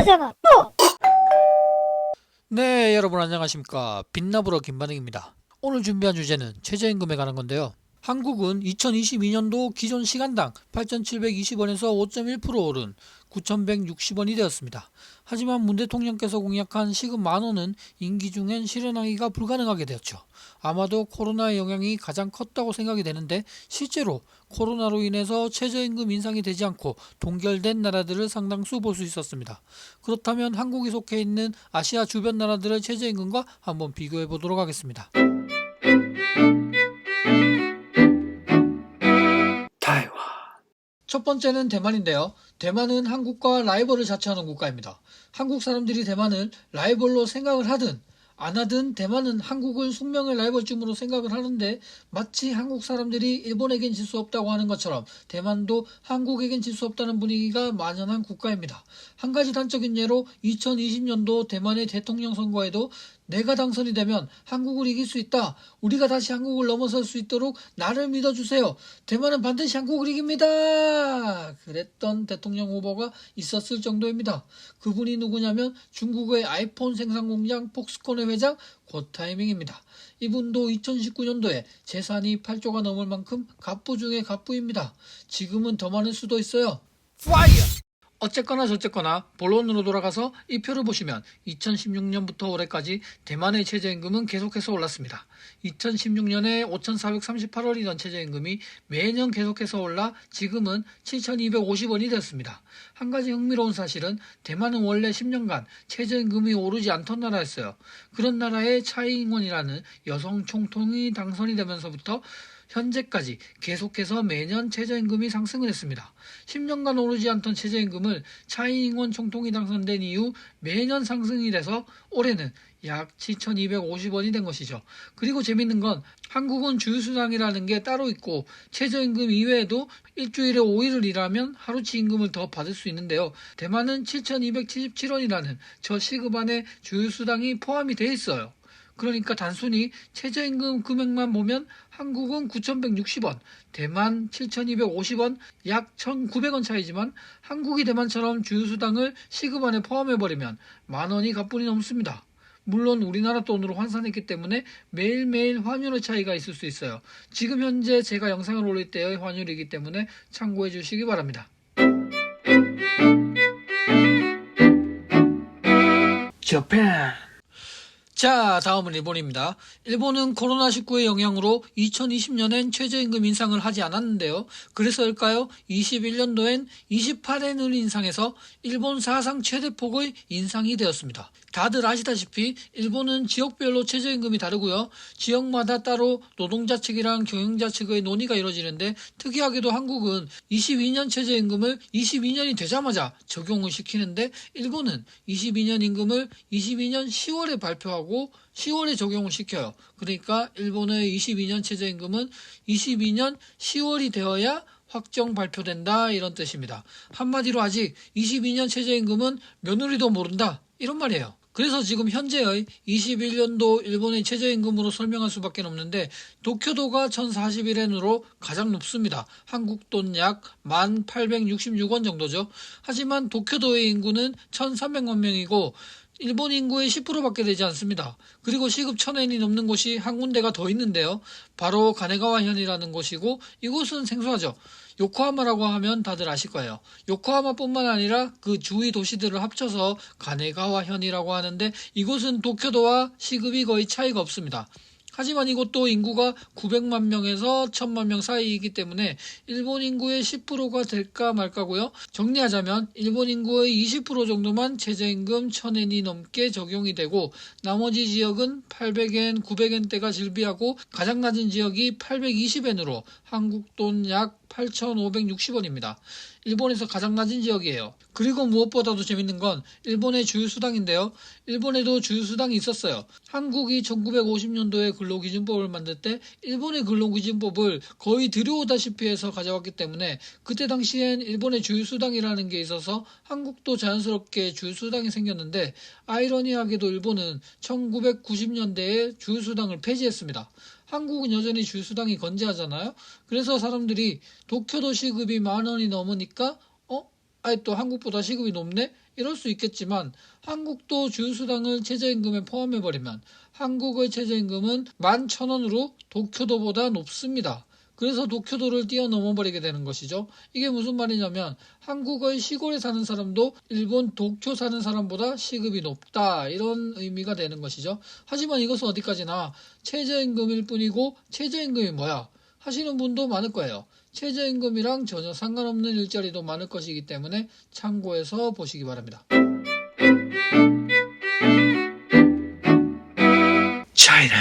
하잖아. 또! 네, 여러분 안녕하십니까. 빛나브러 김반응입니다. 오늘 준비한 주제는 최저임금에 관한 건데요. 한국은 2022년도 기존 시간당 8,720원에서 5.1% 오른 9,160원이 되었습니다. 하지만 문 대통령께서 공약한 시급 만원은 임기 중엔 실현하기가 불가능하게 되었죠. 아마도 코로나의 영향이 가장 컸다고 생각이 되는데, 실제로 코로나로 인해서 최저임금 인상이 되지 않고 동결된 나라들을 상당수 볼 수 있었습니다. 그렇다면 한국이 속해 있는 아시아 주변 나라들의 최저임금과 한번 비교해 보도록 하겠습니다. 첫 번째는 대만인데요. 대만은 한국과 라이벌을 자처하는 국가입니다. 한국 사람들이 대만을 라이벌로 생각을 하든 안 하든 대만은 한국을 숙명의 라이벌쯤으로 생각을 하는데, 마치 한국 사람들이 일본에겐 질 수 없다고 하는 것처럼 대만도 한국에겐 질 수 없다는 분위기가 만연한 국가입니다. 한 가지 단적인 예로 2020년도 대만의 대통령 선거에도 내가 당선이 되면 한국을 이길 수 있다. 우리가 다시 한국을 넘어설 수 있도록 나를 믿어주세요. 대만은 반드시 한국을 이깁니다. 그랬던 대통령 후보가 있었을 정도입니다. 그분이 누구냐면 중국의 아이폰 생산 공장 폭스콘의 회장 고타이밍입니다. 이분도 2019년도에 재산이 8조가 넘을 만큼 갑부 중에 갑부입니다. 지금은 더 많을 수도 있어요. 파이어! 어쨌거나 저쨌거나 본론으로 돌아가서 이 표를 보시면 2016년부터 올해까지 대만의 최저임금은 계속해서 올랐습니다. 2016년에 5,438원이던 최저임금이 매년 계속해서 올라 지금은 7,250원이 되었습니다. 한 가지 흥미로운 사실은 대만은 원래 10년간 최저임금이 오르지 않던 나라였어요. 그런 나라에 차이잉원이라는 여성 총통이 당선이 되면서부터 현재까지 계속해서 매년 최저임금이 상승을 했습니다. 10년간 오르지 않던 최저임금을 차이잉원 총통이 당선된 이후 매년 상승이 돼서 올해는 약 7,250원이 된 것이죠. 그리고 재밌는 건 한국은 주휴수당이라는 게 따로 있고 최저임금 이외에도 일주일에 5일을 일하면 하루치 임금을 더 받을 수 있는데요. 대만은 7,277원이라는 저 시급 안에 주휴수당이 포함이 돼 있어요. 그러니까 단순히 최저임금 금액만 보면 한국은 9,160원, 대만 7,250원, 약 1,900원 차이지만 한국이 대만처럼 주휴수당을 시급 안에 포함해버리면 만원이 가뿐히 넘습니다. 물론 우리나라 돈으로 환산했기 때문에 매일매일 환율의 차이가 있을 수 있어요. 지금 현재 제가 영상을 올릴 때의 환율이기 때문에 참고해 주시기 바랍니다. 자pan. 자, 다음은 일본입니다. 일본은 코로나19의 영향으로 2020년엔 최저임금 인상을 하지 않았는데요. 그래서일까요? 21년도엔 28엔을 인상해서 일본 사상 최대폭의 인상이 되었습니다. 다들 아시다시피 일본은 지역별로 최저임금이 다르고요. 지역마다 따로 노동자 측이랑 경영자 측의 논의가 이루어지는데, 특이하게도 한국은 22년 최저임금을 22년이 되자마자 적용을 시키는데, 일본은 22년 임금을 22년 10월에 발표하고 10월에 적용을 시켜요. 그러니까 일본의 22년 최저임금은 22년 10월이 되어야 확정 발표된다, 이런 뜻입니다. 한마디로 아직 22년 최저임금은 며느리도 모른다, 이런 말이에요. 그래서 지금 현재의 21년도 일본의 최저임금으로 설명할 수밖에 없는데, 도쿄도가 1,041엔으로 가장 높습니다. 한국 돈 약 1,866원 정도죠. 하지만 도쿄도의 인구는 1,300만 명이고 일본 인구의 10%밖에 되지 않습니다. 그리고 시급 1,000엔이 넘는 곳이 한 군데가 더 있는데요. 바로 가네가와현이라는 곳이고, 이곳은 생소하죠. 요코하마라고 하면 다들 아실 거예요. 요코하마뿐만 아니라 그 주위 도시들을 합쳐서 가네가와현이라고 하는데, 이곳은 도쿄도와 시급이 거의 차이가 없습니다. 하지만 이것도 인구가 900만 명에서 1000만 명 사이이기 때문에 일본 인구의 10%가 될까 말까고요. 정리하자면 일본 인구의 20% 정도만 최저임금 1,000엔이 넘게 적용이 되고, 나머지 지역은 800엔, 900엔대가 즐비하고 가장 낮은 지역이 820엔으로 한국 돈 약 8,560원입니다. 일본에서 가장 낮은 지역이에요. 그리고 무엇보다도 재밌는 건 일본의 주휴수당인데요. 일본에도 주휴수당이 있었어요. 한국이 1950년도에 근로기준법을 만들 때 일본의 근로기준법을 거의 들여오다시피 해서 가져왔기 때문에 그때 당시엔 일본의 주휴수당이라는 게 있어서 한국도 자연스럽게 주휴수당이 생겼는데, 아이러니하게도 일본은 1990년대에 주휴수당을 폐지했습니다. 한국은 여전히 주휴수당이 건재하잖아요. 그래서 사람들이 도쿄도 시급이 10,000원이 넘으니까 아이 또 한국보다 시급이 높네? 이럴 수 있겠지만 한국도 주휴수당을 최저임금에 포함해버리면 한국의 최저임금은 11,000원으로 도쿄도보다 높습니다. 그래서 도쿄도를 뛰어넘어 버리게 되는 것이죠. 이게 무슨 말이냐면 한국의 시골에 사는 사람도 일본 도쿄 사는 사람보다 시급이 높다, 이런 의미가 되는 것이죠. 하지만 이것은 어디까지나 최저임금일 뿐이고 최저임금이 뭐야? 하시는 분도 많을 거예요. 최저임금이랑 전혀 상관없는 일자리도 많을 것이기 때문에 참고해서 보시기 바랍니다. 차이나.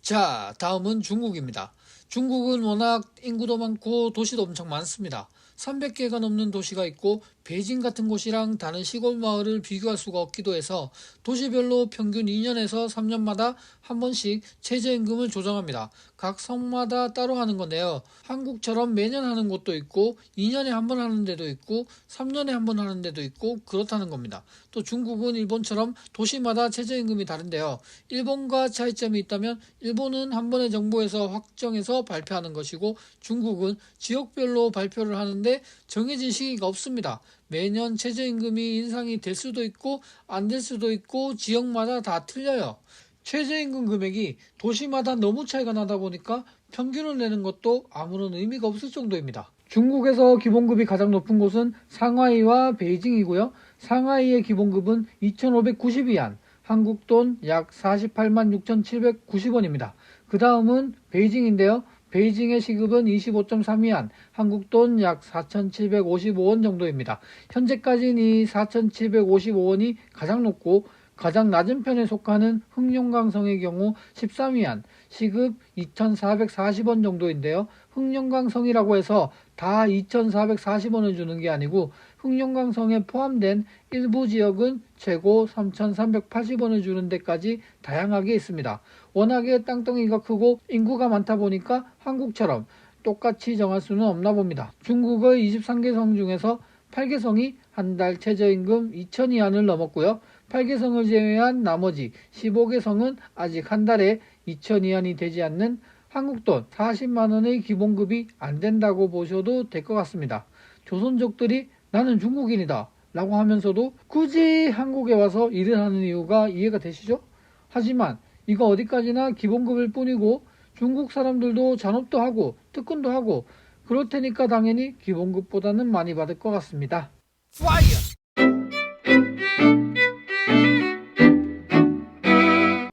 자, 다음은 중국입니다. 중국은 워낙 인구도 많고 도시도 엄청 많습니다. 300개가 넘는 도시가 있고 베이징 같은 곳이랑 다른 시골 마을을 비교할 수가 없기도 해서 도시별로 평균 2년에서 3년마다 한 번씩 최저임금을 조정합니다. 각 성마다 따로 하는 건데요. 한국처럼 매년 하는 곳도 있고 2년에 한 번 하는 데도 있고 3년에 한 번 하는 데도 있고 그렇다는 겁니다. 또 중국은 일본처럼 도시마다 최저임금이 다른데요. 일본과 차이점이 있다면 일본은 한 번에 정부에서 확정해서 발표하는 것이고 중국은 지역별로 발표를 하는데 정해진 시기가 없습니다. 매년 최저임금이 인상이 될 수도 있고 안 될 수도 있고 지역마다 다 틀려요. 최저임금 금액이 도시마다 너무 차이가 나다 보니까 평균을 내는 것도 아무런 의미가 없을 정도입니다. 중국에서 기본급이 가장 높은 곳은 상하이와 베이징이고요. 상하이의 기본급은 2,592안, 한국 돈 약 48만 6,790원입니다. 그 다음은 베이징인데요. 베이징의 시급은 25.32안, 한국 돈 약 4,755원 정도입니다. 현재까지는 이 4,755원이 가장 높고 가장 낮은 편에 속하는 흑룡강성의 경우 13위안, 시급 2,440원 정도인데요. 흑룡강성이라고 해서 다 2,440원을 주는 게 아니고 흑룡강성에 포함된 일부 지역은 최고 3,380원을 주는 데까지 다양하게 있습니다. 워낙에 땅덩이가 크고 인구가 많다 보니까 한국처럼 똑같이 정할 수는 없나 봅니다. 중국의 23개 성 중에서 8개 성이 한 달 최저임금 2,000위안을 넘었고요. 8개 성을 제외한 나머지 15개 성은 아직 한 달에 2,000위안이 되지 않는 한국 돈 40만원의 기본급이 안 된다고 보셔도 될 것 같습니다. 조선족들이 나는 중국인이다 라고 하면서도 굳이 한국에 와서 일을 하는 이유가 이해가 되시죠? 하지만 이거 어디까지나 기본급일 뿐이고 중국 사람들도 잔업도 하고 특근도 하고 그럴 테니까 당연히 기본급보다는 많이 받을 것 같습니다.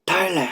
타일랜드.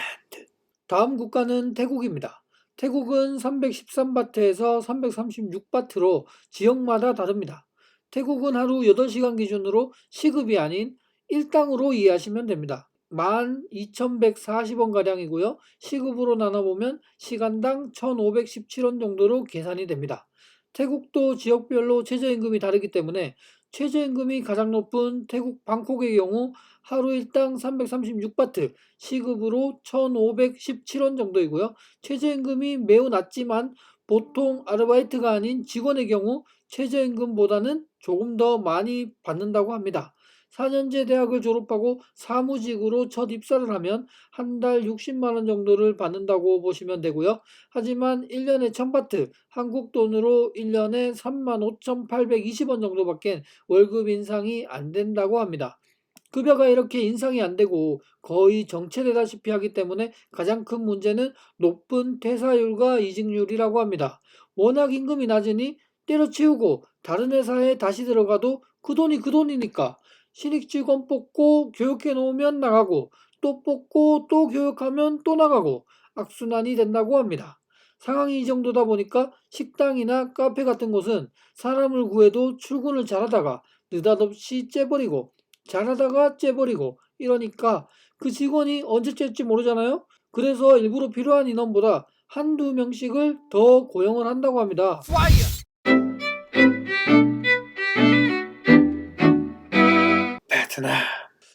다음 국가는 태국입니다. 태국은 313바트에서 336바트로 지역마다 다릅니다. 태국은 하루 8시간 기준으로 시급이 아닌 일당으로 이해하시면 됩니다. 12,140원가량이고요. 시급으로 나눠보면 시간당 1,517원 정도로 계산이 됩니다. 태국도 지역별로 최저임금이 다르기 때문에 최저임금이 가장 높은 태국 방콕의 경우 하루 일당 336바트, 시급으로 1,517원 정도이고요. 최저임금이 매우 낮지만 보통 아르바이트가 아닌 직원의 경우 최저임금보다는 조금 더 많이 받는다고 합니다. 4년제 대학을 졸업하고 사무직으로 첫 입사를 하면 한 달 60만원 정도를 받는다고 보시면 되고요. 하지만 1년에 1,000바트, 한국 돈으로 1년에 35,820원 정도밖에 월급 인상이 안 된다고 합니다. 급여가 이렇게 인상이 안 되고 거의 정체되다시피 하기 때문에 가장 큰 문제는 높은 퇴사율과 이직률이라고 합니다. 워낙 임금이 낮으니 때려치우고 다른 회사에 다시 들어가도 그 돈이 그 돈이니까 신입 직원 뽑고 교육해 놓으면 나가고 또 뽑고 또 교육하면 또 나가고 악순환이 된다고 합니다. 상황이 이 정도다 보니까 식당이나 카페 같은 곳은 사람을 구해도 출근을 잘하다가 느닷없이 째버리고 잘하다가 째버리고 이러니까 그 직원이 언제 째지 모르잖아요. 그래서 일부러 필요한 인원보다 한두 명씩을 더 고용을 한다고 합니다. 베트남.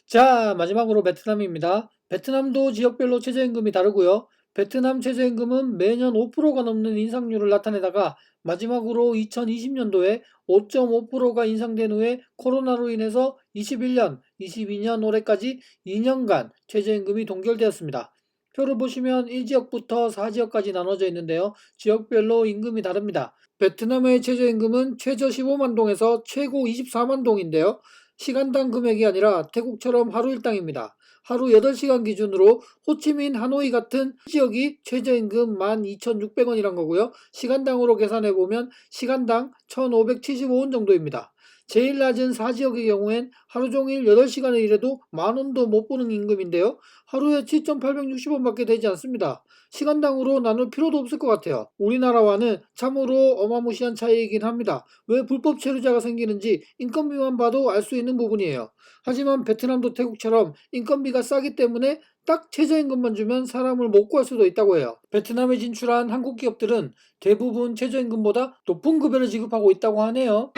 자, 마지막으로 베트남입니다. 베트남도 지역별로 최저임금이 다르고요. 베트남 최저임금은 매년 5%가 넘는 인상률을 나타내다가 마지막으로 2020년도에 5.5%가 인상된 후에 코로나로 인해서 21년, 22년 올해까지 2년간 최저임금이 동결되었습니다. 표를 보시면 1지역부터 4지역까지 나눠져 있는데요. 지역별로 임금이 다릅니다. 베트남의 최저임금은 최저 15만 동에서 최고 24만 동인데요. 시간당 금액이 아니라 태국처럼 하루 일당입니다. 하루 8시간 기준으로 호치민, 하노이 같은 지역이 최저임금 12,600원이란 거고요. 시간당으로 계산해보면 시간당 1,575원 정도입니다. 제일 낮은 4지역의 경우엔 하루 종일 8시간을 일해도 만원도 못 버는 임금인데요. 하루에 7,860원밖에 되지 않습니다. 시간당으로 나눌 필요도 없을 것 같아요. 우리나라와는 참으로 어마무시한 차이이긴 합니다. 왜 불법 체류자가 생기는지 인건비만 봐도 알 수 있는 부분이에요. 하지만 베트남도 태국처럼 인건비가 싸기 때문에 딱 최저임금만 주면 사람을 못 구할 수도 있다고 해요. 베트남에 진출한 한국 기업들은 대부분 최저임금보다 높은 급여를 지급하고 있다고 하네요.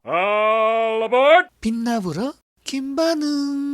All aboard! 빛나보러 김반응.